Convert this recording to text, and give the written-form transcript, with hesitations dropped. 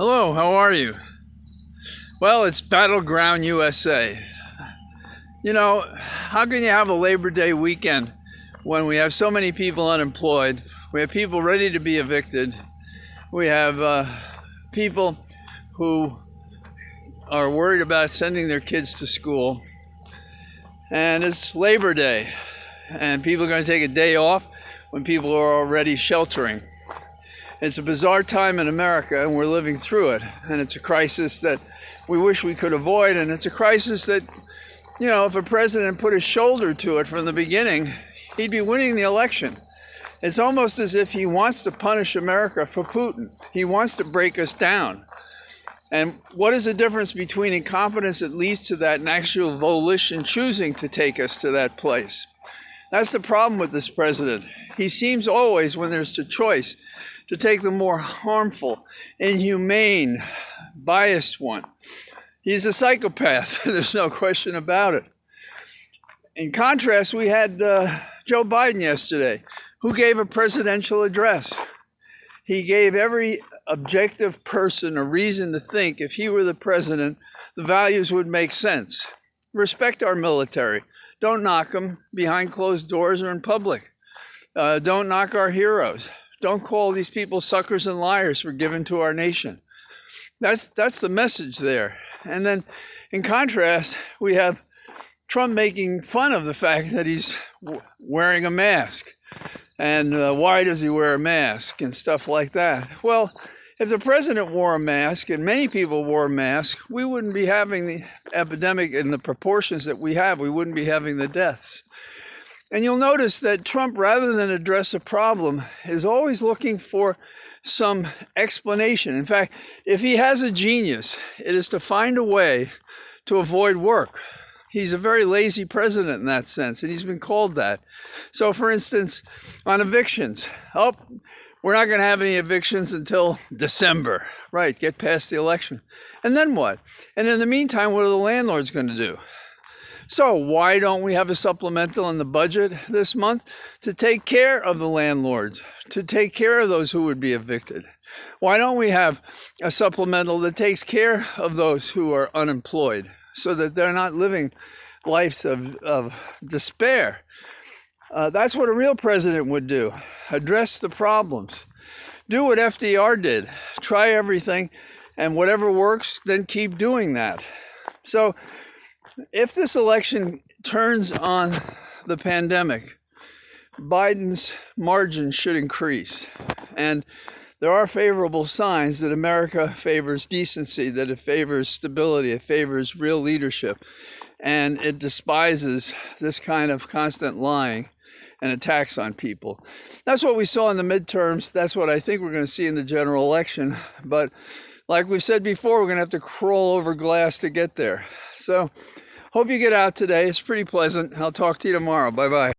Hello, how are you? Well, it's Battleground USA. You know, how can you have a Labor Day weekend when we have so many people unemployed? We have people ready to be evicted. We have people who are worried about sending their kids to school. And it's Labor Day, and people are going to take a day off when people are already sheltering. It's a bizarre time in America, and we're living through it. And it's a crisis that we wish we could avoid. And it's a crisis that, you know, if a president put his shoulder to it from the beginning, he'd be winning the election. It's almost as if he wants to punish America for Putin. He wants to break us down. And what is the difference between incompetence that leads to that and actual volition choosing to take us to that place? That's the problem with this president. He seems always, when there's a choice, to take the more harmful, inhumane, biased one. He's a psychopath. There's no question about it. In contrast, we had Joe Biden yesterday, who gave a presidential address. He gave every objective person a reason to think if he were the president, the values would make sense. Respect our military. Don't knock them behind closed doors or in public. Don't knock our heroes. Don't call these people suckers and liars for giving to our nation. That's the message there. And then in contrast, we have Trump making fun of the fact that he's wearing a mask. And why does he wear a mask and stuff like that? Well, if the president wore a mask and many people wore a mask, we wouldn't be having the epidemic in the proportions that we have. We wouldn't be having the deaths. And you'll notice that Trump, rather than address a problem, is always looking for some explanation. In fact, if he has a genius, it is to find a way to avoid work. He's a very lazy president in that sense, and he's been called that. So, for instance, on evictions, we're not going to have any evictions until December. Right, get past the election. And then what? And in the meantime, what are the landlords going to do? So why don't we have a supplemental in the budget this month to take care of the landlords, to take care of those who would be evicted? Why don't we have a supplemental that takes care of those who are unemployed so that they're not living lives of despair? That's what a real president would do. Address the problems. Do what FDR did. Try everything, and whatever works, then keep doing that. So if this election turns on the pandemic, Biden's margin should increase. And there are favorable signs that America favors decency, that it favors stability, it favors real leadership, and it despises this kind of constant lying and attacks on people. That's what we saw in the midterms. That's what I think we're going to see in the general election. But like we've said before, we're going to have to crawl over glass to get there. So hope you get out today. It's pretty pleasant. I'll talk to you tomorrow. Bye-bye.